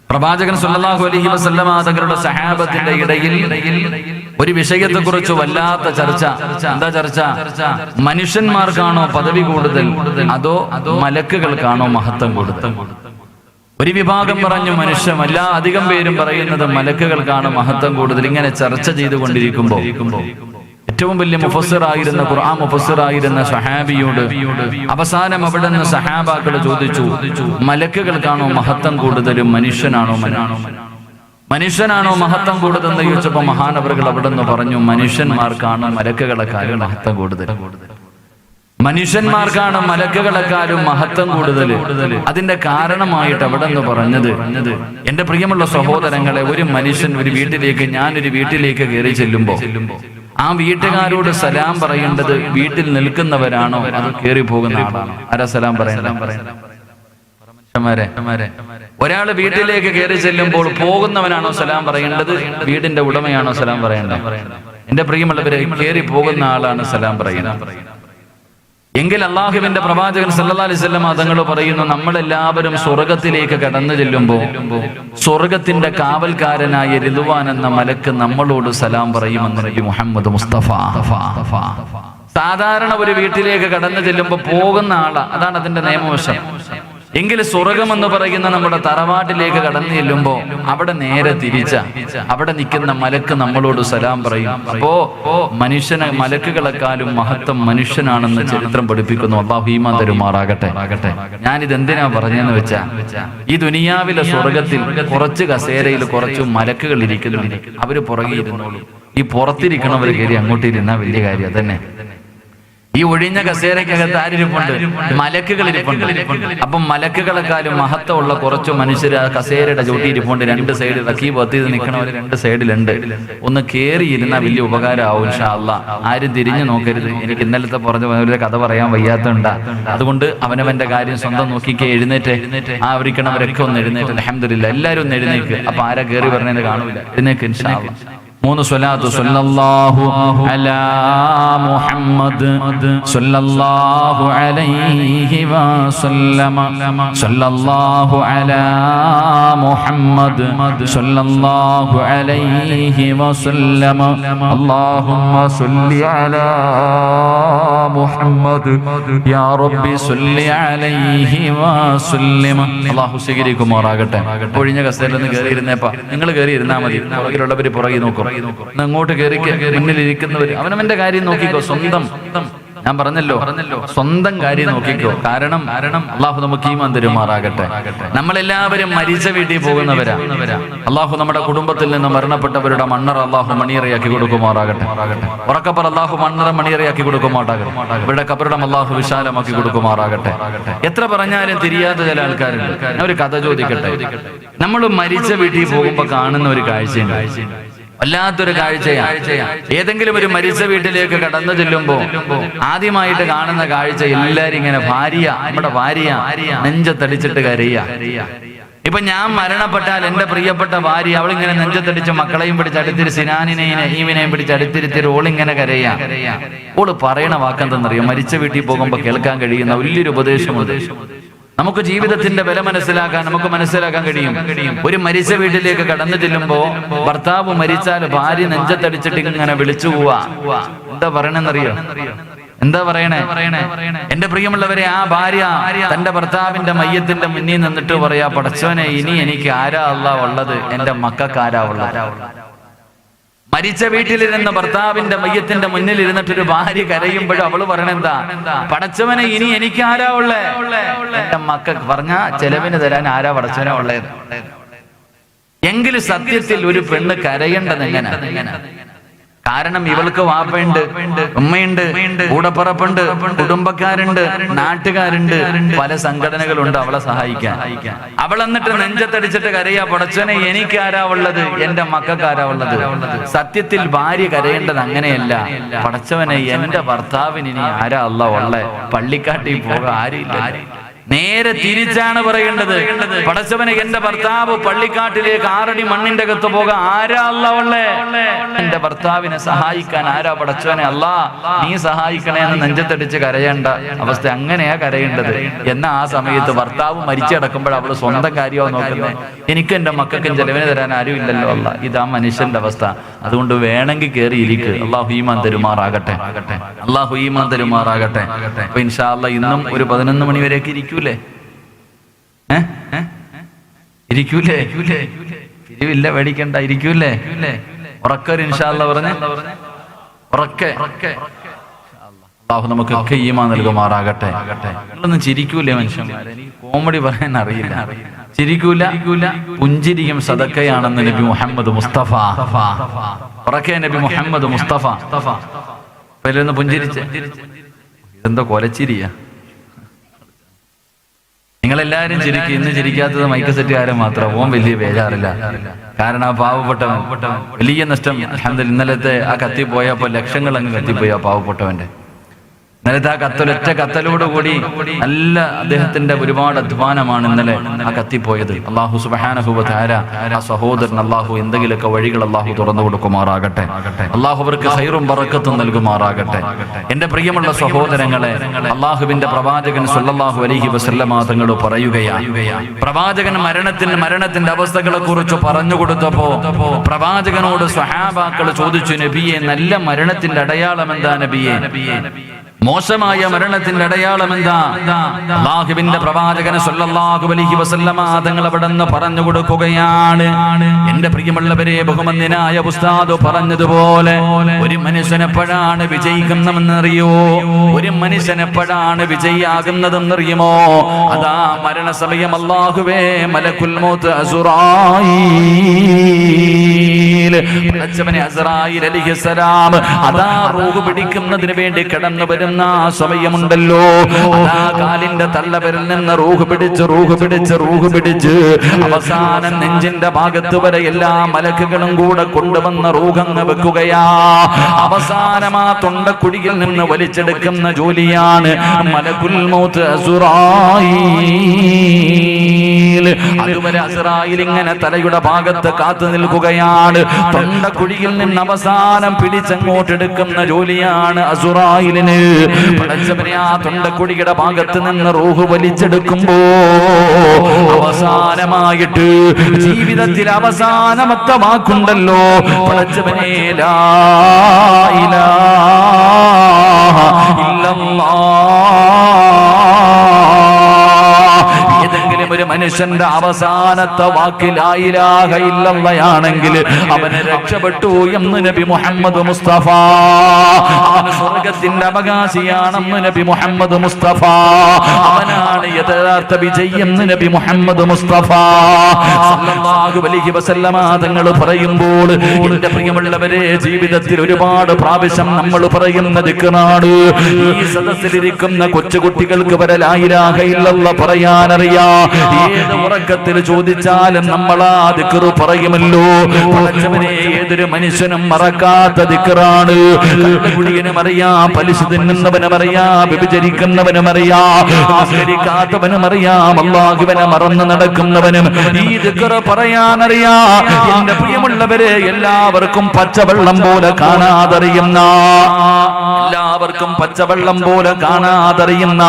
പ്രവാചകൻ സല്ലല്ലാഹു അലൈഹി വസല്ലമ തങ്ങളുടെ സഹാബത്തിന്റെ ഇടയിൽ ഒരു വിഷയത്തെക്കുറിച്ച് വല്ലാത്ത ചർച്ച. എന്താ ചർച്ച? മനുഷ്യന്മാർക്കാണോ പദവി കൂടുതൽ അതോ മലക്കുകൾക്കാണോ മഹത്വം കൂടുതൽ? ഒരു വിഭാഗം പറഞ്ഞു മനുഷ്യമല്ല, അധികം പേരും പറയുന്നത് മലക്കുകൾക്കാണ് മഹത്വം കൂടുതൽ. ഇങ്ങനെ ചർച്ച ചെയ്തുകൊണ്ടിരിക്കുമ്പോൾ ഏറ്റവും വലിയ മുഫസ്സിറായിരുന്ന ഖുർആൻ മുഫസ്സിറായിരുന്ന സഹാബിയോട് അവസാനം അവിടെ നിന്ന് സഹാബാക്കൾ ചോദിച്ചു, മലക്കുകൾക്കാണോ മഹത്വം കൂടുതലും മനുഷ്യനാണോ മഹത്വം കൂടുതൽ എന്ന് ചോദിച്ചപ്പോൾ മഹാനവറുകൾ അവിടെ നിന്ന് പറഞ്ഞു, മനുഷ്യന്മാർക്കാണ് മലക്കുകളെക്കാളും മഹത്വം കൂടുതൽ. മനുഷ്യന്മാർക്കാണ് മലക്കുകളെക്കാളും മഹത്വം കൂടുതൽ. അതിന്റെ കാരണമായിട്ട് അവിടെ നിന്ന് പറഞ്ഞത്, എന്റെ പ്രിയമുള്ള സഹോദരങ്ങളെ, ഒരു മനുഷ്യൻ ഞാനൊരു വീട്ടിലേക്ക് കയറി ചെല്ലുമ്പോ ആ വീട്ടുകാരോട് സലാം പറയേണ്ടത് വീട്ടിൽ നിൽക്കുന്നവരാണോ അത് കയറി പോകുന്ന ആളാണോ? ആരാ സലാം പറയേണ്ടത്? ഒരാള് വീട്ടിലേക്ക് കയറി ചെല്ലുമ്പോൾ പോകുന്നവനാണോ സലാം പറയേണ്ടത്, വീടിന്റെ ഉടമയാണോ സലാം പറയേണ്ടത്? എന്റെ പ്രിയമുള്ളവരെ, കയറി പോകുന്ന ആളാണ് സലാം പറയുന്നത്. എങ്കിൽ അള്ളാഹുവിന്റെ പ്രവാചകൻ സല്ലല്ലാഹു അലൈഹി വസല്ലം തങ്ങൾ പറയുന്നു, നമ്മളെല്ലാവരും സ്വർഗത്തിലേക്ക് കടന്നു ചെല്ലുമ്പോൾ സ്വർഗത്തിന്റെ കാവൽക്കാരനായ റിദ്വാൻ എന്ന മലക്ക് നമ്മളോട് സലാം പറയുമെന്ന് നബി മുഹമ്മദ് മുസ്തഫ. സാധാരണ ഒരു വീട്ടിലേക്ക് കടന്നു ചെല്ലുമ്പോൾ പോകുന്ന ആളാ, അതാണ് അതിന്റെ നിയമവശം. എങ്കിൽ സ്വർഗം എന്ന് പറയുന്ന നമ്മുടെ തറവാട്ടിലേക്ക് കടന്നു ചെല്ലുമ്പോൾ അവിടെ നേരെ അവിടെ നിൽക്കുന്ന മലക്ക് നമ്മളോട് സലാം പറയും. അപ്പോ മലക്കുകളെക്കാളും മഹത്വം മനുഷ്യനാണെന്ന് ചരിത്രം പഠിപ്പിക്കുന്നു. അല്ലാഹു ഈമാൻ തരുമാറാകട്ടെ. ഞാനിത് എന്തിനാ പറഞ്ഞെന്ന് വെച്ചാ, ഈ ദുനിയാവിലെ സ്വർഗത്തിൽ കുറച്ച് കസേരയിൽ കുറച്ച് മലക്കുകൾ ഇരിക്കുന്നുണ്ട്. അവര് പുറകെ ഇരുന്നോളൂ. ഈ പുറത്തിരിക്കണവർ കയറി അങ്ങോട്ട് ഇരുന്നാ വലിയ കാര്യം തന്നെ. ഈ ഒഴിഞ്ഞ കസേരയ്ക്കകത്ത് ആരിപ്പുണ്ട്? മലക്കുകൾ ഇരിപ്പുണ്ട്. അപ്പം മലക്കുകളെക്കാളും മഹത്വമുള്ള കുറച്ച് മനുഷ്യർ ആ കസേരയുടെ ചൂട്ടിയിരിപ്പുണ്ട്. രണ്ട് സൈഡിൽ റക്കീബ് എത്തിയത് നിൽക്കണവര് രണ്ട് സൈഡിലുണ്ട്. ഒന്ന് കയറിയിരുന്നാൽ വലിയ ഉപകാരമാവും ഇൻഷാ അല്ലാഹ്. ആരും തിരിഞ്ഞു നോക്കരുത്. എനിക്ക് ഇന്നലത്തെ പറഞ്ഞ ഒരു കഥ പറയാൻ വയ്യാത്തതുണ്ട്. അതുകൊണ്ട് അവനവന്റെ കാര്യം സ്വന്തം നോക്കിക്കേ. എഴുന്നേറ്റ് ആ അവരിക്കണവരൊക്കെ ഒന്ന് എഴുന്നേറ്റ്. അൽഹംദുലില്ലാഹ്, എല്ലാവരും ഒന്ന് എഴുന്നേക്ക്. അപ്പൊ ആരാ കയറി പറഞ്ഞത് കാണൂല. എഴുന്നേക്ക് ഇൻഷാ അല്ലാഹ്. 3 സ്വലാത്ത്. സല്ലല്ലാഹു അലാ മുഹമ്മദ് സല്ലല്ലാഹു അലൈഹി വസല്ലമ സല്ലല്ലാഹു അലാ മുഹമ്മദ് സല്ലല്ലാഹു അലൈഹി വസല്ലമ അല്ലാഹുമ്മ സല്ലി അലാ മുഹമ്മദ് യാ റബ്ബി സല്ലി അലൈഹി വസല്ലമ. അല്ലാഹു സ്വീകരിക്കുമാറാകട്ടെ. ഒഴിഞ്ഞ കസേരയിൽ നിന്ന് കയറി ഇരുന്നേപ്പാ. നിങ്ങൾ കയറി ഇരുന്നാൽ മതി. പുറകിലുള്ളവർ പുറകെ നോക്കും. അങ്ങോട്ട് കയറി മുന്നിലിരിക്കുന്നവർ അവനവന്റെ കാര്യം നോക്കിക്കോ. സ്വന്തം, ഞാൻ പറഞ്ഞല്ലോ, സ്വന്തം കാര്യം നോക്കിക്കോ. കാരണം അള്ളാഹു നമുക്ക് ഈമാൻ തരുമാറാകട്ടെ. നമ്മളെല്ലാവരും മരിച്ച വീട്ടിൽ പോകുന്നവരാ. അള്ളാഹു നമ്മുടെ കുടുംബത്തിൽ നിന്ന് മരണപ്പെട്ടവരുടെ മണ്ണറ അള്ളാഹു മണിയറയാക്കി കൊടുക്കുമാറാകട്ടെ. ഉറക്കപ്പർ അള്ളാഹു മണ്ണറ മണിയറയാക്കി കൊടുക്കുമാറാകട്ടെ. ഇവരുടെ കബറിടം അള്ളാഹു വിശാലമാക്കി കൊടുക്കുമാറാകട്ടെ. എത്ര പറഞ്ഞാലും തിരിയാത്ത ചില ആൾക്കാരുണ്ട്. ഞാൻ ഒരു കഥ ചോദിക്കട്ടെ. നമ്മൾ മരിച്ച വീട്ടിൽ പോകുമ്പോ കാണുന്ന ഒരു കാഴ്ചയുണ്ട്, വല്ലാത്തൊരു കാഴ്ചയാണ്. ഏതെങ്കിലും ഒരു മരിച്ച വീട്ടിലേക്ക് കടന്നു ചെല്ലുമ്പോ ആദ്യമായിട്ട് കാണുന്ന കാഴ്ച എല്ലാരും ഇങ്ങനെ നമ്മുടെ ഭാര്യ നെഞ്ചത്തടിച്ചിട്ട് കരയുക. ഇപ്പൊ ഞാൻ മരണപ്പെട്ടാൽ എന്റെ പ്രിയപ്പെട്ട ഭാര്യ അവളിങ്ങനെ നെഞ്ചത്തടിച്ച് മക്കളെയും പിടിച്ച് അടുത്തിരി, സിനാനിനെയും നഹീമിനെയും പിടിച്ച് അടുത്തിരുത്തിരി ഓളിങ്ങനെ കരയാ. ഓള് പറയണ വാക്കെന്തെന്നറിയാം? മരിച്ച വീട്ടിൽ പോകുമ്പോ കേൾക്കാൻ കഴിയുന്ന വലിയൊരു ഉപദേശമുണ്ട്. നമുക്ക് ജീവിതത്തിന്റെ വില മനസ്സിലാക്കാൻ കഴിയും. ഒരു മരിച്ച വീട്ടിലേക്ക് കടന്നു ചെല്ലുമ്പോ ഭർത്താവ് മരിച്ചാൽ ഭാര്യ നെഞ്ചത്തടിച്ചിട്ട് ഇങ്ങനെ വിളിച്ചു പോവാ. എന്താ പറയണെന്നറിയോ? എന്താ പറയണേ? എന്റെ പ്രിയമുള്ളവരെ, ആ ഭാര്യ തന്റെ ഭർത്താവിന്റെ മയ്യത്തിന്റെ മുന്നിൽ നിന്നിട്ട് പറയാ, പടച്ചോനെ, ഇനി എനിക്ക് ആരാ അല്ലാഹ് ഉള്ളത്? എന്റെ മക്കൾക്ക് ആരാ ഉള്ളത്? മരിച്ച വീട്ടിലിരുന്ന ഭർത്താവിന്റെ മയ്യത്തിന്റെ മുന്നിൽ ഇരുന്നിട്ടൊരു ഭാര്യ കരയുമ്പോഴും അവള് പറയണെന്താ? പടച്ചവനെ, ഇനി എനിക്ക് ആരാ ഉള്ളേ? എന്റെ മക്കൾക്ക് പറഞ്ഞ ചെലവിന് തരാൻ ആരാ പടച്ചവനെ ഉള്ളത്? എങ്കിലും സത്യത്തിൽ ഒരു പെണ്ണ് കരയേണ്ടത് എങ്ങനെ? കാരണം ഇവൾക്ക് വാപ്പയുണ്ട്, ഉമ്മയുണ്ട്, കൂടപ്പറപ്പുണ്ട്, കുടുംബക്കാരുണ്ട്, നാട്ടുകാരുണ്ട്, പല സംഘടനകളുണ്ട് അവളെ സഹായിക്കാൻ. അവൾ എന്നിട്ട് നെഞ്ചത്തടിച്ചിട്ട് കരയാ, പടച്ചോനെ, എനിക്ക് ആരാ ഉള്ളത്? എന്റെ മക്കൾക്ക് ആരാ ഉള്ളത്? സത്യത്തിൽ ഭാര്യ കരയേണ്ടത് അങ്ങനെയല്ല. പടച്ചവനെ, എന്റെ ഭർത്താവിന് ഇനി ആരാ അല്ലാഹ് ഉള്ളേ? പള്ളിക്കാട്ടിൽ പോകാൻ ആരില്ല. നേരെ തിരിച്ചാണ് പറയേണ്ടത്. പടച്ചവനെ, എന്റെ ഭർത്താവ് പള്ളിക്കാട്ടിലേക്ക് 6 അടി മണ്ണിന്റെ അകത്ത് പോകാൻ ആരാ അല്ലാ ഉള്ളേ? എന്റെ ഭർത്താവിനെ സഹായിക്കാൻ ആരാ പടച്ചവനെ? അല്ലാ നീ സഹായിക്കണേ എന്ന് നെഞ്ചത്തടിച്ച് കരയേണ്ട അവസ്ഥ. അങ്ങനെയാ കരയേണ്ടത്. എന്നാ ആ സമയത്ത് ഭർത്താവ് മരിച്ചടക്കുമ്പോൾ അവള് സ്വന്തം കാര്യമോ നോക്കുന്നത്? എനിക്ക് എന്റെ മക്കൾക്കും ചെലവിന് തരാൻ ആരും ഇല്ലല്ലോ അല്ല. ഇതാ മനുഷ്യന്റെ അവസ്ഥ. അതുകൊണ്ട് വേണമെങ്കിൽ കയറിയിരിക്കുക. അള്ളാഹു ഈമാൻ തരുമാറാകട്ടെ. അള്ളാഹു ഈമാൻ തരുമാറാകട്ടെ. അപ്പൊ ഇൻഷാ അല്ലാഹ് ഇന്നും ഒരു 11 മണി വരെയൊക്കെ ഇരിക്കൂലേ? പിരിവില്ല, പേടിക്കണ്ട, ഇരിക്കൂലേ? ഉറക്കൊരു ഇൻഷാ അല്ലാഹ് പറഞ്ഞ് ഉറക്കെ. അള്ളാഹു നമുക്കൊക്കെ ഈമാൻ നൽകുമാറാകട്ടെ. നിങ്ങളൊന്നും ചിരിക്കൂലേ മനുഷ്യന്മാരെ? എനിക്ക് കോമഡി പറയാൻ അറിയില്ല. ചിരിക്കൂല, പുഞ്ചിരിയും സദക്കയാണെന്ന് നബി മുഹമ്മദ് മുസ്തഫ. ഉറക്കെ നബി മുഹമ്മദ് മുസ്തഫ. ഒന്ന് പുഞ്ചിരിച്ച്. ഇതെന്തോ കൊലച്ചിരിയാ. നിങ്ങളെല്ലാരും ചിരിക്കും. ഇന്ന് ചിരിക്കാത്തത് മൈക്ക് സെറ്റുകാരൻ മാത്രം. ഓൻ വലിയ ബേജാറില്ല. കാരണം ആ പാവപ്പെട്ടവൻ വലിയ നഷ്ടം. അൽഹംദുലില്ലാഹ് ഇന്നലത്തെ ആ കത്തിപ്പോയപ്പോ ലക്ഷങ്ങൾ അങ്ങ് കത്തിപ്പോയി ആ പാവപ്പെട്ടവന്റെ. ഇന്നലത്തെ ആ ഒറ്റ കത്തലോടുകൂടി നല്ല അദ്ദേഹത്തിന്റെ ഒരുപാട് അധ്വാനമാണ് ഇന്നലെ ആ കത്തിപ്പോയത്. അള്ളാഹു സുബ്ഹാനഹു വ തആല ആ സഹോദരൻ അള്ളാഹു എന്തെങ്കിലുമൊക്കെ വഴികൾ അള്ളാഹു തുറന്നു കൊടുക്കുമാറാകട്ടെ. അള്ളാഹു അവർക്ക് ഖൈറും ബറക്കത്തും നൽകുമാറാകട്ടെ. എന്റെ പ്രിയമുള്ള സഹോദരങ്ങളെ, അള്ളാഹുവിന്റെ പ്രവാചകൻ സല്ലല്ലാഹു അലൈഹി വസല്ലമ തങ്ങൾ പറയുകയാണ്, പ്രവാചകൻ മരണത്തിന്റെ അവസ്ഥകളെ കുറിച്ച് പറഞ്ഞു കൊടുത്തപ്പോ പ്രവാചകനോട് സ്വഹാബാക്കൾ ചോദിച്ചു, നബിയെ, നല്ല മരണത്തിന്റെ അടയാളം എന്താ നബിയെ? മോശമായ മരണത്തിന്റെ അടയാളം എന്താ? അല്ലാഹുവിന്റെ പ്രവാചകൻ സല്ലല്ലാഹു അലൈഹി വസല്ലമ തങ്ങൾ അവിടുന്ന് പറഞ്ഞു കൊടുക്കുകയാണ്. എന്റെ പ്രിയമുള്ളവരെ, ബഹുമാന്യനായ ഉസ്താദ് പറഞ്ഞതുപോലെ ഒരു മനുഷ്യനെപ്പോഴാണ് വിജയിക്കുന്നതെന്നറിയോ? ഒരു മനുഷ്യനെപ്പോഴാണ് വിജയിയാകുന്നതെന്നറിയുമോ? അതാ മരണസമയം അല്ലാഹുവേ മലക്കുൽ മൗത്ത് അസ്റായീൽ അലൈഹിസ്സലാം അതാ റൂഹ് പിടിക്കുന്നതിന് വേണ്ടി കടന്നു വരുന്ന സമയമുണ്ടല്ലോ. ആ കാലിന്റെ തള്ളവിരൽ നിന്ന് റൂഹ് പിടിച്ച് അവസാനം നെഞ്ചിന്റെ ഭാഗത്ത് വരെ എല്ലാ മലക്കുകളും കൂടെ കൊണ്ടുവന്ന റൂഹങ്ങ് വെക്കുകയാ. അവസാനം ആ തൊണ്ടക്കുഴിയിൽ നിന്ന് വലിച്ചെടുക്കുന്ന ജോലിയാണ് മലക്കുൽ മൗത്ത് അസ്റായീൽ. അതുവരെ അസ്റായീൽ ഇങ്ങനെ തലയുടെ ഭാഗത്ത് കാത്തു നിൽക്കുകയാണ്. തൊണ്ടക്കുഴിയിൽ നിന്ന് അവസാനം പിടിച്ചങ്ങോട്ടെടുക്കുന്ന ജോലിയാണ് അസ്റായീലിന്. പടച്ചവനെ, ആ തൊണ്ടക്കുഴിയുടെ ഭാഗത്ത് നിന്ന് റൂഹ് വലിച്ചെടുക്കുമ്പോ അവസാനമായിട്ട് ജീവിതത്തിൽ അവസാനമത്തെ വാക്കുണ്ടല്ലോ, പടച്ചവനെ, ലാ ഇലാഹ ഇല്ലല്ലാഹ്. ഏതെങ്കിലും ഒരു മനുഷ്യന്റെ അവസാനത്തെ വാക്ക് ലാ ഇലാഹ ഇല്ലല്ലാഹയാണെങ്കിൽ അവന് രക്ഷപ്പെട്ടു എന്ന് നബി മുഹമ്മദ് മുസ്തഫ. അവൻ സ്വർഗത്തിന്റെ അവകാശിയാണെന്ന് നബി മുഹമ്മദ് മുസ്തഫ. അവനാണ് യഥാർത്ഥ വിജയെന്ന് നബി മുഹമ്മദ് മുസ്തഫ സല്ലല്ലാഹു അലൈഹി വസല്ലമ തങ്ങൾ പറയുമ്പോൾ, എന്റെ പ്രിയമുള്ളവരെ, ജീവിതത്തിൽ ഒരുപാട് പ്രാവശ്യം നമ്മൾ പറയുന്ന ദിക്റാണ്. ഈ സദസ്സിലിരിക്കുന്ന കൊച്ചുകുട്ടികൾക്ക് വരെ ലാ ഇലാഹ ഇല്ലല്ലാഹ് പറയാനറിയാം. ഏത് ഉറക്കത്തിൽ ചോദിച്ചാലും നമ്മൾ ആ ദിക്റ് പറയുമല്ലോ. പടച്ചവനെ, ഏതൊരു മനുഷ്യനും മറക്കാത്ത ദിക്റാണ്. കള്ളുകുടിയനും അറിയാം, പലിശ തിന്നുന്നവനും അറിയാം, വ്യഭിചരിക്കുന്നവനും അറിയാം, ആചരിക്കാത്തവനും അറിയാം, അല്ലാഹുവിനെ മറന്നു നടക്കുന്നവനും ഈ ദിക്റ് പറയാനറിയാം. എന്റെ പ്രിയമുള്ളവരെ, എല്ലാവർക്കും പച്ചവെള്ളം പോലെ കാണാതറിയുന്ന, എല്ലാവർക്കും പച്ചവെള്ളം പോലെ കാണാതറിയുന്ന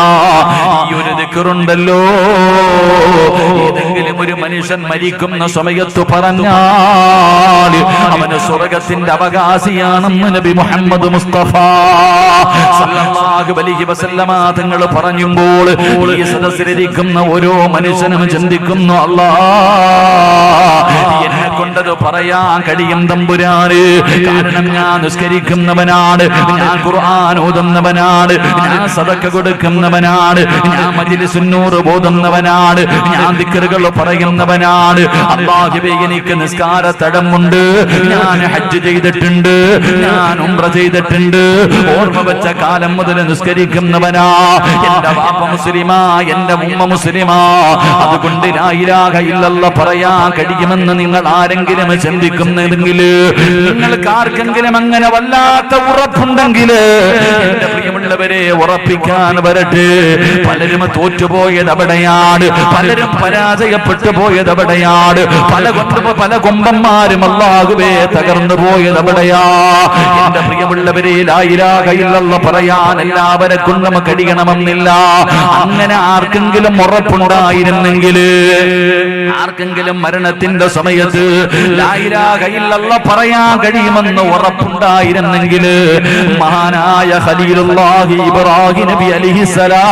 ഈ ഒരു ദിക്റുണ്ടല്ലോ. ഏതെങ്കിലും ഒരു മനുഷ്യൻ മരിക്കുന്ന സമയത്ത് പറഞ്ഞാൽ അവന് സ്വർഗത്തിന്റെ അവകാശിയാണെന്ന് നബി മുഹമ്മദ് മുസ്തഫ സല്ലല്ലാഹു അലൈഹി വസല്ലമ തങ്ങൾ പറയുമ്പോൾ ഈ സദസ്സിലിരിക്കുന്ന ഓരോ മനുഷ്യനും ചിന്തിക്കുന്നു, അല്ലാഹ്, എന്നെ കൊണ്ടത് പറയാൻ കഴിയും തമ്പുരാന്. കാരണം ഞാൻ നിസ്കരിക്കുന്നവനാണ്, ഞാൻ ഖുർആൻ ഓതുന്നവനാണ്, ഞാൻ സദഖ കൊടുക്കുന്നവനാണ്, ഞാൻ മജ്ലിസുൻ നൂർ ഓതുന്നവനാണ്, ഞാൻ ദിക്റുകൾ പറയുന്നവനാണ്. അല്ലാഹുവേ, എനിക്ക് നിസ്കാര തടമുണ്ട്, ഞാൻ ഹജ്ജ് ചെയ്തിട്ടുണ്ട്, ഞാൻ ഉംറ ചെയ്തിട്ടുണ്ട്, ഓർമ്മ വെച്ച കാലം മുതൽ നിസ്കരിക്കുന്നവനാ. എന്റെ വാപ്പ മുസ്ലിമാ, എന്റെ ഉമ്മ മുസ്ലിമാ. അതുകൊണ്ട് ലാ ഇലാഹ ഇല്ലല്ലാഹ് പറയാൻ കഴിയുമെന്ന് നിങ്ങൾ ആരെങ്കിലും ചിന്തിക്കുന്നെങ്കിൽ, നിങ്ങൾക്ക് ആർക്കെങ്കിലും അങ്ങനെ വല്ലാത്ത ഉറപ്പുണ്ടെങ്കിൽ എന്റെ പ്രിയമുള്ളവരെ ഉറപ്പിക്കാൻ വരട്ടെ. പലരും തോറ്റുപോയത് അവിടെയാണ്, പലരും പരാജയപ്പെട്ടു പോയത് അവിടെയാണ്, പല കൊമ്പന്മാരും അല്ലാഹുവേ തകർന്നു പോയത് അവിടെയാ. എന്റെ പ്രിയമുള്ളവരെ, ലാ ഇലാഹ ഇല്ലല്ലാഹ് പറയാൻ എല്ലാവരെ കൊണ്ടും കഴിയണമെന്നില്ല. അങ്ങനെ ആർക്കെങ്കിലും ഉറപ്പുണ്ടായിരുന്നെങ്കിൽ, ആർക്കെങ്കിലും മരണത്തിന്റെ സമയത്ത് ലാ ഇലാഹ ഇല്ലല്ലാഹ് പറയാൻ കഴിയുമെന്ന് ഉറപ്പുണ്ടായിരുന്നെങ്കിൽ, മഹാനായ ഖലീലുല്ലാഹി ഇബ്രാഹിം നബി അലൈഹിസ്സലാം,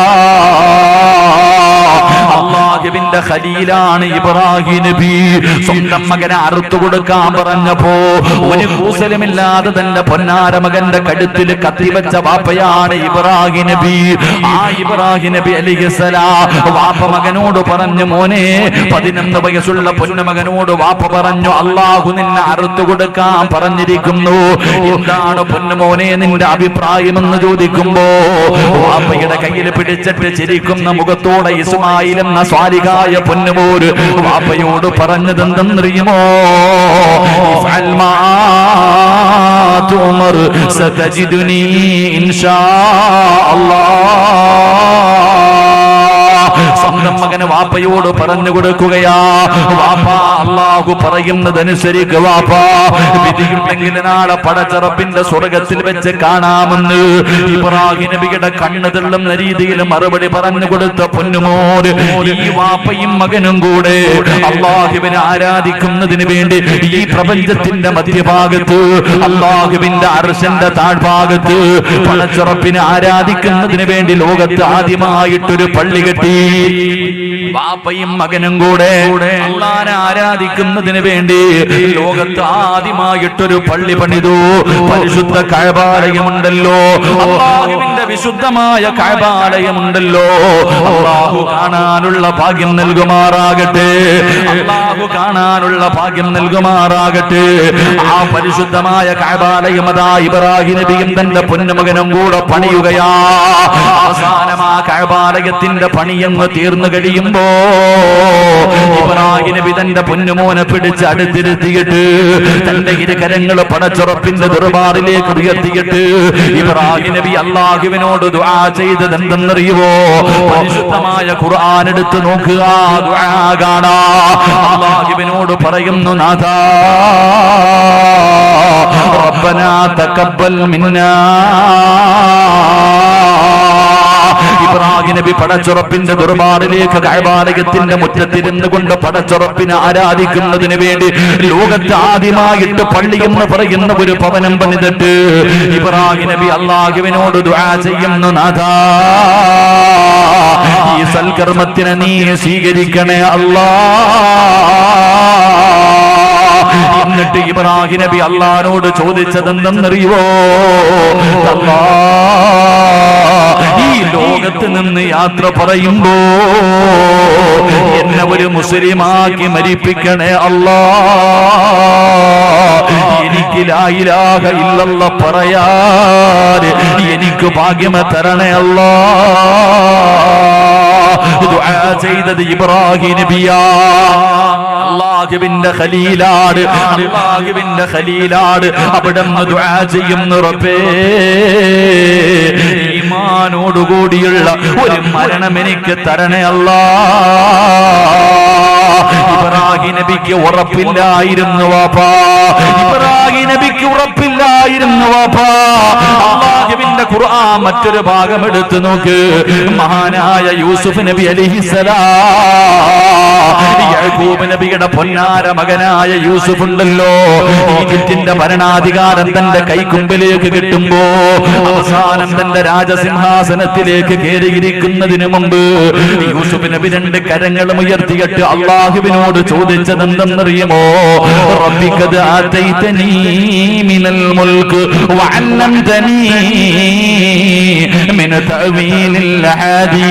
അല്ലാഹുവിന്റെ ഖലീലാണ് ഇബ്രാഹിം നബി, സ്വന്തം മകനെ അറുത്തു കൊടുക്കാൻ പറഞ്ഞപ്പോ ഒരു കൂസലുമില്ലാതെ തന്റെ പൊന്നാര മകന്റെ കഴുത്തിൽ കത്തിവെച്ച വാപ്പയാണ് ഇബ്രാഹിം നബി. ആ ഇബ്രാഹിം നബി അലൈഹിസ്സലാം വാപ്പ മകനോട് പറഞ്ഞു, മോനെ, 11 വയസ്സുള്ള പൊന്നുമകനോട് വാപ്പ പറഞ്ഞു, അല്ലാഹു നിന്നെ അറുത്തു കൊടുക്കാൻ പറഞ്ഞിരിക്കുന്നു, എന്താണ് പൊന്നുമോനെ നിന്റെ അഭിപ്രായമെന്ന് ചോദിക്കുമ്പോ വാപ്പയുടെ കയ്യിൽ പിടിച്ചിട്ട് ചിരിക്കുന്ന മുഖത്തോടെ ഇസ്മായിൽ എന്ന സ്വാലിഹായ പൊന്നുമോര് വാപ്പയോട് പറഞ്ഞതെന്തെന്നറിയുമോ? ഇഫ്അൽ മാ തുമർ സതജിദുനി ഇൻഷാ അല്ലാഹ്. സ്വന്തം മകന് വാപ്പയോട് പറഞ്ഞു കൊടുക്കുകയാ, വാപ്പ അല്ലാഹു പറയുന്നതനുസരിക്ക് വാപ്പ, വിധിയുണ്ടെങ്കിൽ നാളെ പടച്ചറപ്പിന്റെ സ്വർഗത്തിൽ വെച്ച് കാണാമെന്ന് ഇബ്രാഹിം നബിയുടെ കണ്ണ് തള്ളുന്ന രീതിയിൽ മറുപടി പറഞ്ഞു കൊടുത്ത പൊന്നുമോൻ, ഈ വാപ്പയും മകനും കൂടെ അല്ലാഹുവിനെ ആരാധിക്കുന്നതിന് വേണ്ടി ഈ പ്രപഞ്ചത്തിന്റെ മധ്യഭാഗത്ത് അല്ലാഹുവിന്റെ അർശന്റെ താഴ്ഭാഗത്ത് പടച്ചറപ്പിനെ ആരാധിക്കുന്നതിന് വേണ്ടി ലോകത്ത് ആദ്യമായിട്ടൊരു പള്ളി കെട്ടി. വാപ്പയും മകനും കൂടെ അല്ലാഹുവിനെ ആരാധിക്കുന്നതിന് വേണ്ടി ലോകത്ത് ആദ്യമായിട്ടൊരു പള്ളി പണിതു. പരിശുദ്ധ കഅബാലയമുണ്ടല്ലോ, അല്ലാഹുവിന്റെ വിശുദ്ധമായ കഅബാലയമുണ്ടല്ലോ, അല്ലാഹു കാണാനുള്ള ഭാഗ്യം നൽകുമാറാകട്ടെ, അല്ലാഹു കാണാനുള്ള ഭാഗ്യം നൽകുമാറാകട്ടെ. ആ പരിശുദ്ധമായ കഅബാലയം അതാ ഇബ്രാഹിം നബിയും തന്റെ പൊന്നുമകനും കൂടെ പണിയുകയാ. അവസാനം ആ കഅബാലയത്തിന്റെ പണിയങ്ങ് തീർന്നു കഴിയുമ്പോ ഇബ്രാഹിം നബി തന്റെ പൊന്നുമോനെ പിടിച്ച് അടുത്തിരുത്തിയിട്ട് തന്റെ ഇരുകരങ്ങൾ പടച്ചുറപ്പിന്റെ ദർബാറിലേക്ക് ഉയർത്തിയിട്ട് ഇബ്രാഹിം നബി അല്ലാഹുവിനോട് ദുആ ചെയ്തത് എന്തെന്നറിയുവോ? പരിശുദ്ധമായ ഖുർആൻ എടുത്ത് നോക്കുക, ദുആ കാണാ. അല്ലാഹുവിനോട് പറയുന്നു, നാഥാ റബ്ബനാ തഖബ്ബൽ മിന്നാ. ഇബ്രാഹിം നബി പടച്ചുറപ്പിന്റെ ദർബാറിലേക്ക് കഅബാലയത്തിന്റെ മുറ്റത്തിരുന്നു കൊണ്ട് പടച്ചുറപ്പിനെ ആരാധിക്കുന്നതിന് വേണ്ടി ലോകത്ത് ആദ്യമായിട്ട് പള്ളി എന്ന് പറയുന്ന ഒരു ഭവനം പണിതിട്ട് ഇബ്രാഹിം നബി അല്ലാഹുവിനോട് ദുആ ചെയ്യുന്നു, നാഥാ ഈ സൽക്കർമ്മത്തിനെ നീ സ്വീകരിക്കണേ അല്ലാഹ്. എന്നിട്ട് ഇബ്രാഹിം നബി അല്ലാഹുവോട് ചോദിച്ചതെന്തെന്നറിയുവോ? ഈ ലോകത്ത് നിന്ന് യാത്ര പറയുമ്പോ എന്നെ ഒരു മുസ്ലിമാക്കി മരിപ്പിക്കണേ അല്ലാഹ്. എനിക്ക് ലാ ഇലാഹ ഇല്ലല്ലാഹ് പറയാൻ എനിക്ക് ഭാഗ്യം തരണേ അല്ലാഹ്. ദുആ ചെയ്തത് ഇബ്രാഹിം നബിയാ. അല്ലാഹുവിന്റെ ഖലീലാണ്, അല്ലാഹുവിന്റെ ഖലീലാണ്. അവിടുന്ന് ദുആ ചെയ്യുന്നു, റബ്ബേ ഈമാനോടുകൂടിയുള്ള ഒരു മരണം എനിക്ക് തരണേ അല്ലാഹ്. ഇബ്രാഹിം നബിക്ക് ഉറപ്പില്ലായിരുന്നു വാപ്പാ, ഇബ്രാഹിം നബിക്ക് ഉറപ്പില്ലായിരുന്നു വാപ്പാ. അല്ലാഹുവിന്റെ ഖുർആൻ മറ്റൊരു ഭാഗം എടുത്തു നോക്ക്. മഹാനായ യൂസുഫ് നബി അലൈഹിസ്സലാം, യാക്കൂബ് നബിയുടെ പൊന്നാര മകനായ യൂസുഫ് ഉണ്ടല്ലോ, ഈജിപ്തിന്റെ ഭരണാധികാരം തന്റെ കൈക്കുമ്പിലേക്ക് കിട്ടുമ്പോ അവസാനം തന്റെ രാജസിംഹാസനത്തിലേക്ക് കയറിയിരിക്കുന്നതിന് മുമ്പ് യൂസുഫ് നബി 2 കരങ്ങളും ഉയർത്തിയിട്ട് അല്ലാഹുവിനോട് ചോദിച്ചതെന്തെന്നറിയുമോ? റബ്ബിഖദ് ആതൈതനീ മിനൽ മുൽക്ക് വഅല്ലംതനീ മിൻ തഅവീലിൽ ഹദീസ്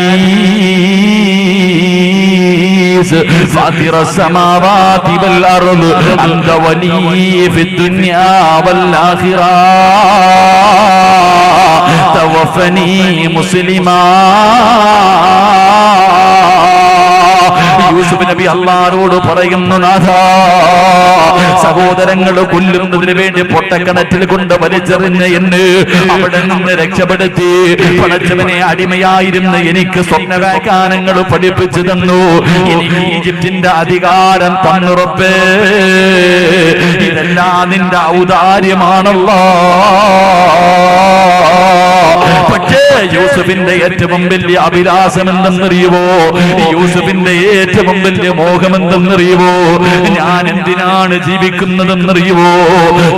ഫാത്തിറ السماوات والأرض أنت ولي في الدنيا والآخرة توفني مسلما. യൂസുഫ് നബി അല്ലാഹുവോട് പറയുന്നു, നാഥാ, സഹോദരങ്ങൾ കൊല്ലുന്നതിന് വേണ്ടി പൊട്ടക്കിണറ്റിൽ കൊണ്ട് വലിച്ചെറിഞ്ഞ് എന്നെ അവിടെ നിന്ന് രക്ഷപ്പെടുത്തി പടച്ചവനെ അടിമയായിരുന്ന എനിക്ക് സ്വപ്നവ്യാഖ്യാനങ്ങൾ പഠിപ്പിച്ചു തന്നു. എനിക്ക് ഈജിപ്തിന്റെ അധികാരം തന്നുറപ്പേ. ഇതെല്ലാം നിന്റെ ഔദാര്യമാണല്ലോ. പക്ഷേ യൂസുഫിന്റെ ഏറ്റവും വലിയ അഭിലാഷം എന്തെന്നറിയുവോ? യൂസുഫിന്റെ ഏറ്റവും വലിയ മോഹം എന്തെന്നറിയുവോ? ഞാൻ എന്തിനാണ് ജീവിക്കുന്നതെന്നറിയുവോ?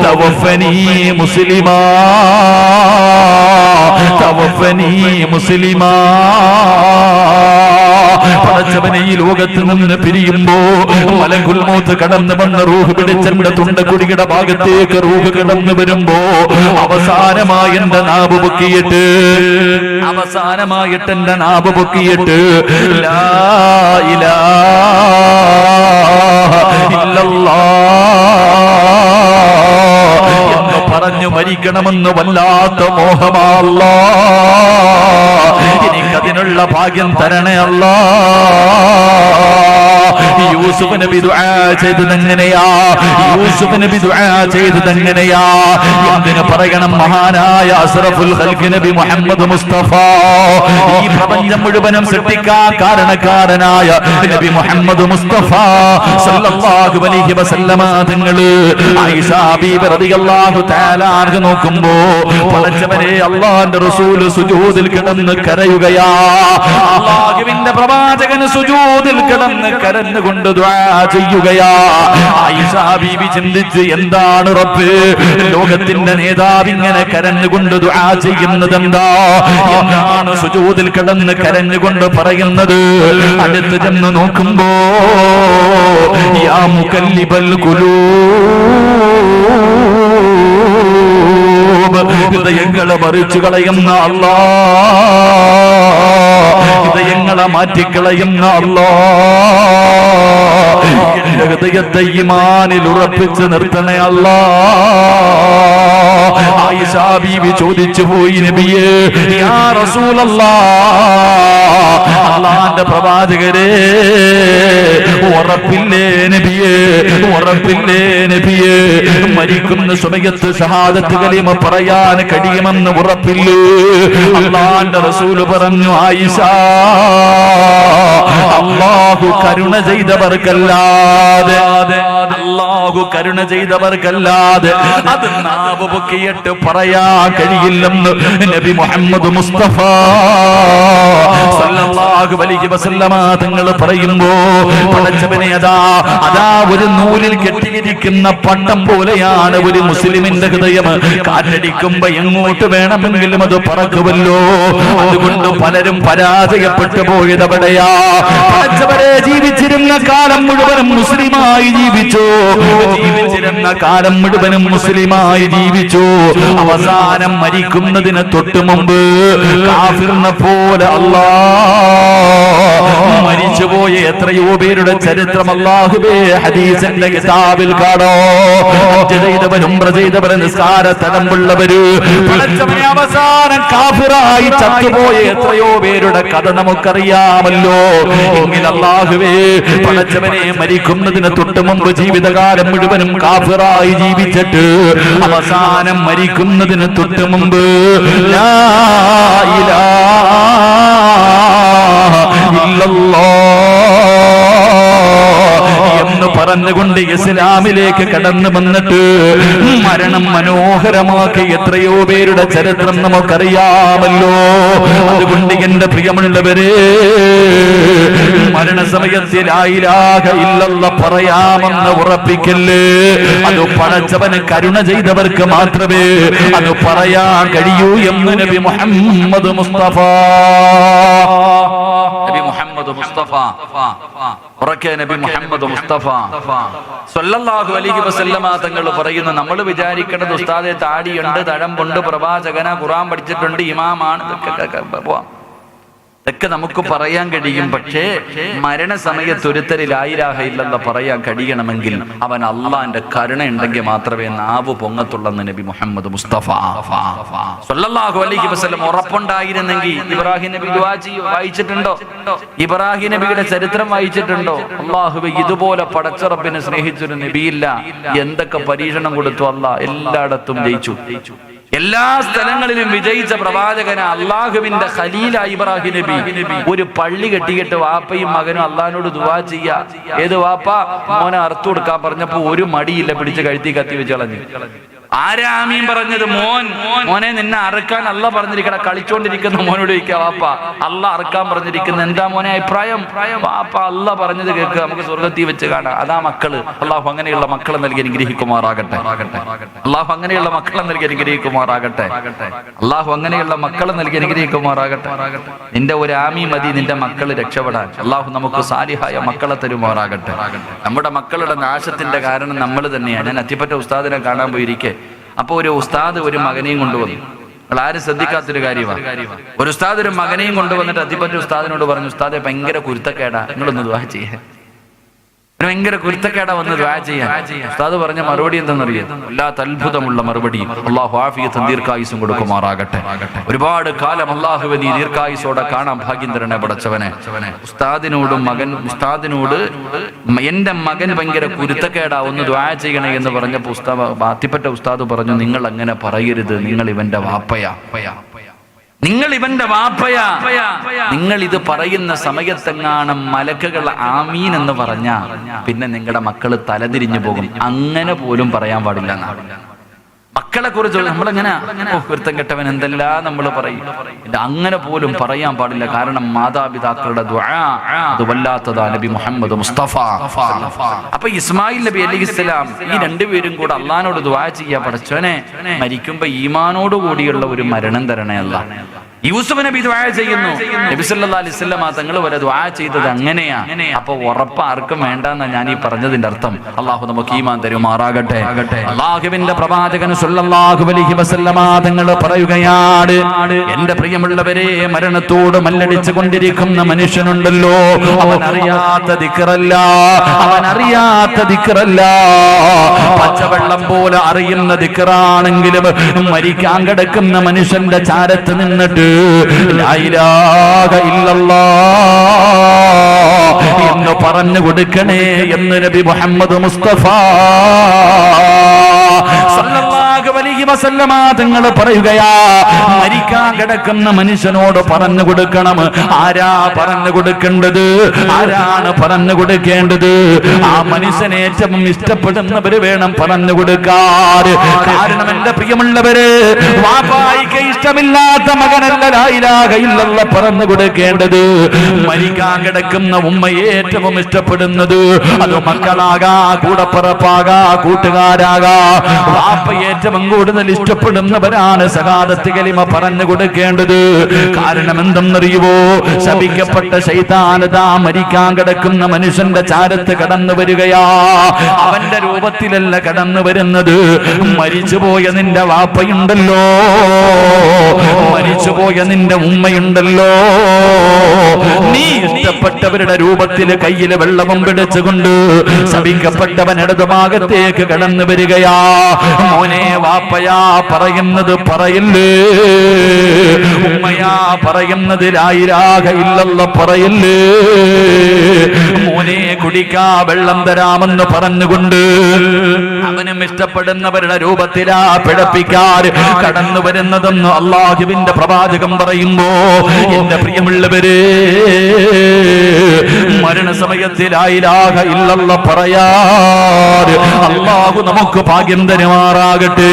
തവഫനി മുസ്ലിമാ, തവഫനി മുസ്ലിമാ. പടച്ചവനെ ഈ ലോകത്ത് നിന്ന് പിരിയുമ്പോ മലക്കുൽ മൗത്ത് കടന്നു വന്ന റൂഹ് പിടിച്ചെന്റെ തുണ്ടക്കുടിയുടെ ഭാഗത്തേക്ക് റൂഹ് കടന്നു വരുമ്പോ അവസാനമായി എന്റെ നാവ് പൊക്കിയിട്ട് ലാ ഇലാഹ ഇല്ലല്ലാഹ് എന്ന് പറഞ്ഞു മരിക്കണമെന്ന് വല്ലാത്ത മോഹമല്ലാ. എനിക്കതിനുള്ള ഭാഗ്യം തരണേ അല്ലാ. യൂസുഫ് നബി ദുആ ചെയ്തതെങ്ങനെയാ? യൂസുഫ് നബി ദുആ ചെയ്തതെങ്ങനെയാ? എന്തിനു പറയണം? മഹാനായ അസ്റഫുൽ ഖൽഖ് നബി മുഹമ്മദ് മുസ്തഫ, ഈ പ്രപഞ്ചം മുഴുവനും സൃഷ്ടിക്കാൻ കാരണക്കാരനായ നബി മുഹമ്മദ് മുസ്തഫ സല്ലല്ലാഹു അലൈഹി വസല്ലമ തങ്ങള് ആയിഷ ബീബി റളിയല്ലാഹു തആല അൻഹ നോക്കുമ്പോ പടച്ചവനെ അല്ലാഹുവിന്റെ റസൂൽ സുജൂദിൽ കിടന്ന് കരയുകയാ. അല്ലാഹുവിന്റെ പ്രവാചകൻ സുജൂദിൽ കിടന്ന് കരഞ്ഞുകൊണ്ട് ദുആ ചെയ്യുകയാ. ആയിഷ ബീബി ചിന്തിച്ച്, എന്താണ് റബ്ബേ ലോകത്തിന്റെ നേതാവ് ഇങ്ങനെ കരഞ്ഞുകൊണ്ട് ദുആ ചെയ്യുന്നത് എന്താ? എന്താണ് സുജൂദിൽ കിടന്ന് കരഞ്ഞുകൊണ്ട് പറയുന്നത്? അടുത്ത് ചെന്ന് നോക്കുമ്പോ യാ മുകല്ലിബൽ ഖുലൂബ്, ഹൃദയങ്ങളെ മറിച്ചു കളയുന്ന അല്ലാഹ്, ഹൃദയങ്ങളെ മാറ്റിക്കളയുന്ന അല്ലാഹ്, എന്റെ ഹൃദയത്തെ ഈമാനിൽ ഉറപ്പിച്ച് നിർത്തണേ അല്ലാഹ്. ആയിഷ ബീവി ചോദിച്ചു പോയി, നബിയേ, യാ റസൂലല്ലാഹ്, അല്ലാഹുവിന്റെ പ്രവാചകരെ, ഉറപ്പില്ലേ നബിയേ, ഉറപ്പില്ലേ നബിയേ, മരിക്കുന്ന സമയത്ത് ഷഹാദത്ത് കലിമ പറയാൻ കഴിയുമെന്ന് ഉറപ്പില്ലേ? അല്ലാഹുവിന്റെ റസൂൽ പറഞ്ഞു, ആയിഷ, അല്ലാഹു കരുണ ചെയ്തവർക്കല്ലാതെ, അല്ലാഹു കരുണ ചെയ്തവർക്കല്ലാതെ അത് നാവ് പൊക്കിയിട്ട് പറയാൻ കഴിയില്ലെന്ന് നബി മുഹമ്മദ് മുസ്തഫ സല്ലല്ലാഹു അലൈഹി വസല്ലമ തങ്ങൾ പറയുമ്പോ പടച്ചവനെ അതാ ഒരു നൂലിൽ കെട്ടിയിരിക്കുന്ന പട്ടം പോലെയാണ് ഒരു മുസ്ലിമിന്റെ ഹൃദയം. കാറ്റടിക്കുമ്പോ എങ്ങോട്ട് വേണമെങ്കിലും അത് പറക്കുമല്ലോ. അതുകൊണ്ട് പലരും പരാജയപ്പെട്ടു പോയതവിടെയാ. പടച്ചവരെ, ജീവിച്ചിരുന്ന കാലം മുഴുവനും മുസ്ലിമായി ജീവിച്ചു, ജീവിച്ചിരുന്ന കാലം മുഴുവനും മുസ്ലിമായി ജീവിച്ചു. അവസാനം മരിക്കുന്നതിന് തൊട്ടു മുമ്പ് കാഫിറിനെ പോലെ അല്ലാഹ് മരിച്ചുപോയ എത്രയോ പേരുടെ ചരിത്രം അല്ലാഹുവേ ഹദീസിന്റെ കിതാബിൽ കാണോ. ചെയ്തവരും ചെയ്തവരും നിസ്കാര തടമ്പുള്ളവര് അവസാനം കാഫിറായി ചത്തുപോയ എത്രയോ പേരുടെ കഥ നമുക്കറിയാമല്ലോ. എങ്കിൽ അല്ലാഹുവേ പടച്ചവനെ, മരിക്കുന്നതിന് തൊട്ട് മുമ്പ് ജീവിതകാലം മുഴുവനും കാഫിറായി ജീവിച്ചിട്ട് അവസാനം മരിക്കുന്നതിന് തൊട്ട് മുമ്പ് ലാ ഇലാഹ ഇല്ലല്ലാഹ് എന്ന് പറഞ്ഞുകൊണ്ട് ഇസ്ലാമിലേക്ക് കടന്നു വന്നിട്ട് മരണം മനോഹരമാക്കി എത്രയോ പേരുടെ ചരിത്രം നമുക്കറിയാമല്ലോ. അതുകൊണ്ട് എന്റെ പ്രിയമുള്ളവരെ, മരണസമയത്ത് ലാ ഇലാഹ ഇല്ലല്ലാഹ് പറയാമെന്ന് ഉറപ്പിക്കല്ലേ. അത് പടച്ചവന് കരുണ ചെയ്തവർക്ക് മാത്രമേ അത് പറയാൻ കഴിയൂ എന്ന് നബി മുഹമ്മദ് മുസ്തഫ. നബി മുഹമ്മദ് മുസ്തഫ, ഉറക്കെ നബി മുഹമ്മദ് മുസ്തഫ സല്ലല്ലാഹു അലൈഹി വസല്ലമ തങ്ങൾ പറയുന്നു, നമ്മൾ വിചാരിക്കേണ്ടത് ഉസ്താദെ താടിയുണ്ട്, തഴമ്പുണ്ട്, പ്രവാചകന, ഖുർആൻ പഠിച്ചിട്ടുണ്ട്, ഇമാമാണ്, ഇതൊക്കെ പോവാം. ഇതൊക്കെ നമുക്ക് പറയാൻ കഴിയും. പക്ഷേ മരണസമയത്ത് ഒരുത്തര് ലാ ഇലാഹ ഇല്ലല്ലാഹ് പറയാൻ കഴിയണമെങ്കിൽ അവൻ അള്ളാന്റെ കരുണ ഉണ്ടെങ്കിൽ മാത്രമേ നാവ് പൊങ്ങത്തുള്ളെന്ന് നബി മുഹമ്മദ് മുസ്തഫ സ്വല്ലല്ലാഹു അലൈഹി വസല്ലം ഉറപ്പുണ്ടായിരുന്നെങ്കിൽ ഇബ്രാഹിം നബി ദുആ വായിച്ചിട്ടുണ്ടോ? ഇബ്രാഹിം നബിയുടെ ചരിത്രം വായിച്ചിട്ടുണ്ടോ? അല്ലാഹുവേ, ഇതുപോലെ പടച്ച റബ്ബിനെ സ്നേഹിച്ചൊരു നബിയില്ല. എന്തൊക്കെ പരീക്ഷണം കൊടുത്തു അല്ലാഹ്, എല്ലായിടത്തും ജയിച്ചു. എല്ലാ സ്ഥലങ്ങളിലും വിജയിച്ച പ്രവാചകന അള്ളാഹുവിന്റെ ഖലീല ഇബ്രാഹിം നബി. ഒരു പള്ളി കെട്ടിയിട്ട് വാപ്പയും മകനും അള്ളാഹിനോട് ദുആ ചെയ്യാ. ഏത് വാപ്പ? മോനെ അറുത്തു കൊടുക്കാൻ പറഞ്ഞപ്പോ ഒരു മടിയില്ല, പിടിച്ച് കഴുത്തി കത്തി വെച്ച് കളഞ്ഞു. ആരാ ആമീൻ പറഞ്ഞത്? മോനെ നിന്നെ അറുക്കാൻ അല്ല പറഞ്ഞിരിക്കണ. കളിച്ചോണ്ടിരിക്കുന്ന മോനോട് ചോദിക്കുക, വാപ്പ അല്ല അറുക്കാൻ പറഞ്ഞിരിക്കുന്ന എന്താ മോനെ അഭിപ്രായം? വാപ്പ അല്ല പറഞ്ഞത് കേൾക്കുക, നമുക്ക് സ്വർഗത്തിൽ വെച്ച് കാണാം. അതാ മക്കള്. അള്ളാഹു അങ്ങനെയുള്ള മക്കളെ നൽകി അനുഗ്രഹിക്കുമാറാകട്ടെ. അള്ളാഹു അങ്ങനെയുള്ള മക്കളെ നൽകി അനുഗ്രഹിക്കുമാറാകട്ടെ. അള്ളാഹു അങ്ങനെയുള്ള മക്കളെ നൽകി അനുഗ്രഹിക്കുമാറാകട്ടെ. നിന്റെ ഒരു ആമീ മതി നിന്റെ മക്കള് രക്ഷപ്പെടാൻ. അള്ളാഹു നമുക്ക് സാലിഹായ മക്കളെ തരുമാറാകട്ടെ. നമ്മുടെ മക്കളുടെ നാശത്തിന്റെ കാരണം നമ്മൾ തന്നെയാണ്. ഞാൻ അത്തിപ്പറ്റ ഉസ്താദിനെ കാണാൻ പോയിരിക്കെ, അപ്പൊ ഒരു ഉസ്താദ് ഒരു മകനെയും കൊണ്ടുവന്നു. നിങ്ങൾ ആരും ശ്രദ്ധിക്കാത്തൊരു കാര്യമാണ്. ഒരു ഉസ്താദ് ഒരു മകനെയും കൊണ്ടുവന്നിട്ട് അത്തിപ്പറ്റ ഉസ്താദിനോട് പറഞ്ഞു, ഉസ്താദെ ഭയങ്കര കുരുത്തക്കേടാ, നിങ്ങളൊന്ന് ദുആ ചെയ്യാൻ. ഭയങ്കര കുരുത്തക്കേടാ, വന്ന് ദുആ ചെയ്യാൻ. ഉസ്താദ് പറഞ്ഞ മറുപടി എന്താണെന്നറിയാം? വല്ലാത്ത അത്ഭുതമുള്ള മറുപടി. അല്ലാഹു ആഫിയത്തും ദീർഘായുസ്സും കൊടുക്കുമാറാകട്ടെ. ഒരുപാട് കാലം അല്ലാഹുവേ നീ ദീർഘായുസ്സോടെ കാണാൻ ഭാഗ്യം തരണേ പടച്ചവനെ. ഉസ്താദിനോട് എന്റെ മകൻ ഭയങ്കര കുരുത്തക്കേടാ, ഒന്ന് ദുആ ചെയ്യണേ എന്ന് പറഞ്ഞപ്പോൾ അത്തിപ്പറ്റ ഉസ്താദ് പറഞ്ഞു, നിങ്ങൾ അങ്ങനെ പറയരുത്, നിങ്ങൾ ഇവന്റെ വാപ്പയാ, നിങ്ങൾ ഇവന്റെ വാപ്പയാ. നിങ്ങൾ ഇത് പറയുന്ന സമയത്തെങ്ങാനും മലക്കുകൾ ആമീൻ എന്ന് പറഞ്ഞാ പിന്നെ നിങ്ങളുടെ മക്കള് തലതിരിഞ്ഞു പോകും. അങ്ങനെ പോലും പറയാൻ പാടില്ല എന്നാണ്. മക്കളെ കുറിച്ച് നമ്മളെങ്ങനെ വൃത്തം കെട്ടവൻ എന്തെല്ലാം നമ്മൾ പറയും. അങ്ങനെ പോലും പറയാൻ പാടില്ല. കാരണം മാതാപിതാക്കളുടെ ദുആ അത് വല്ലാത്തതാ. നബി മുഹമ്മദ് മുസ്തഫ. അപ്പൊ ഇസ്മായിൽ നബി അലൈഹിസ്സലാം ഈ രണ്ടുപേരും കൂടെ അള്ളാഹിനോട് ദുആ ചെയ്യാ, പടച്ചോനെ മരിക്കുമ്പോ ഈമാനോട് കൂടിയുള്ള ഒരു മരണം തരണേ അല്ലാഹ്. യൂസുഫ് നബി ദുആ ചെയ്യുന്നു. നബി സല്ലല്ലാഹു അലൈഹി വസല്ലം തങ്ങൾ വരെ ദുആ ചെയ്തത് അങ്ങനെയാ. അപ്പൊ ഉറപ്പ് ആർക്കും വേണ്ടെന്നാ ഞാൻ ഈ പറഞ്ഞതിന്റെ അർത്ഥം. അള്ളാഹു നമുക്ക് ഈമാൻ തരുമാറാകട്ടെ. അള്ളാഹുവിന്റെ പ്രവാചകൻ സല്ലല്ലാഹു അലൈഹി വസല്ലം തങ്ങൾ പറയുകയാണ്, എന്റെ പ്രിയമുള്ളവരെ, മരണത്തോട് മല്ലടിച്ചു കൊണ്ടിരിക്കുന്ന മനുഷ്യനുണ്ടല്ലോ, അവൻ അറിയാത്ത ദിക്റല്ല, പച്ചവെള്ളം പോലെ അറിയുന്ന ദിക്റാണെങ്കിലും മരിക്കാൻ കിടക്കുന്ന മനുഷ്യന്റെ ചാരത്ത് നിന്നിട്ട് ലാ ഇലാഹ ഇല്ലല്ലാഹ് എന്ന് പറഞ്ഞു കൊടുക്കണേ എന്ന് നബി മുഹമ്മദ് മുസ്തഫ സല്ലല്ലാഹു അലൈഹി വസല്ലമ തങ്ങൾ പറയുകയാ, മരിക്കാൻ കിടക്കുന്ന മനുഷ്യനോട് പറഞ്ഞു കൊടുക്കണം. ആരാ പറഞ്ഞു കൊടുക്കേണ്ടത്? ആരാണ് പറഞ്ഞു കൊടുക്കേണ്ടത്? ആ മനുഷ്യനെ ഏറ്റവും ഇഷ്ടപ്പെടുന്നവര് വേണം പറഞ്ഞു കൊടുക്കാൻ. കാരണം എന്റെ പ്രിയമുള്ളവര്, വാപ്പായിക്ക് ഇഷ്ടമില്ലാത്ത മകനല്ല ലാ ഇലാഹ ഇല്ലല്ലാഹ് പറഞ്ഞു കൊടുക്കേണ്ടത്. മരിക്കാൻ കിടക്കുന്ന ഉമ്മയെ ഏറ്റവും ഇഷ്ടപ്പെടുന്നത് അത് മക്കളാകാ, കൂടപ്പറപ്പാകാ, കൂട്ടുകാരാകാ. വാപ്പ ഏറ്റവും കൂടുതൽ ഇഷ്ടപ്പെടുന്നവരാണ് സഹാദത്ത് കലിമ പറഞ്ഞു കൊടുക്കേണ്ടത്. കാരണം എന്തെന്നറിയുവോ? ശപിക്കപ്പെട്ട ശൈത്താനതാ മരിക്കാൻ കിടക്കുന്ന മനുഷ്യന്റെ ചാരത്ത് കടന്നു വരികയാ. അവന്റെ രൂപത്തിലല്ല കടന്നു വരുന്നത്. മരിച്ചുപോയ നിന്റെ വാപ്പയുണ്ടല്ലോ, മരിച്ചുപോയ നിന്റെ ഉമ്മയുണ്ടല്ലോ, നീ ഇഷ്ടപ്പെട്ടവരുടെ രൂപത്തിൽ കയ്യിൽ വെള്ളവും പിടിച്ചുകൊണ്ട് ശപിക്കപ്പെട്ടവൻ ഇടതുഭാഗത്തേക്ക് കടന്നു വരികയാ. മോനെ, വാപ്പയാ പറയുന്നത് പറയില്ലേ, ഉമ്മയാ പറയുന്നത് ലാ ഇലാഹ ഇല്ലല്ലാഹ് പറയില്ലേ, മോനെ കുടിക്കാ വെള്ളം തരാമെന്ന് പറഞ്ഞുകൊണ്ട് അവനും ഇഷ്ടപ്പെടുന്നവരുടെ രൂപത്തിലാ പിഴപ്പിക്കാൻ കടന്നു വരുന്നതെന്ന് അല്ലാഹുവിന്റെ പ്രവാചകം പറയുമ്പോ, എന്റെ പ്രിയമുള്ളവരെ, മരണസമയത്തിൽ ലാ ഇലാഹ ഇല്ലല്ലാഹ് പറയാൻ അല്ലാഹു നമുക്ക് ഭാഗ്യം തരുമാറാകട്ടെ.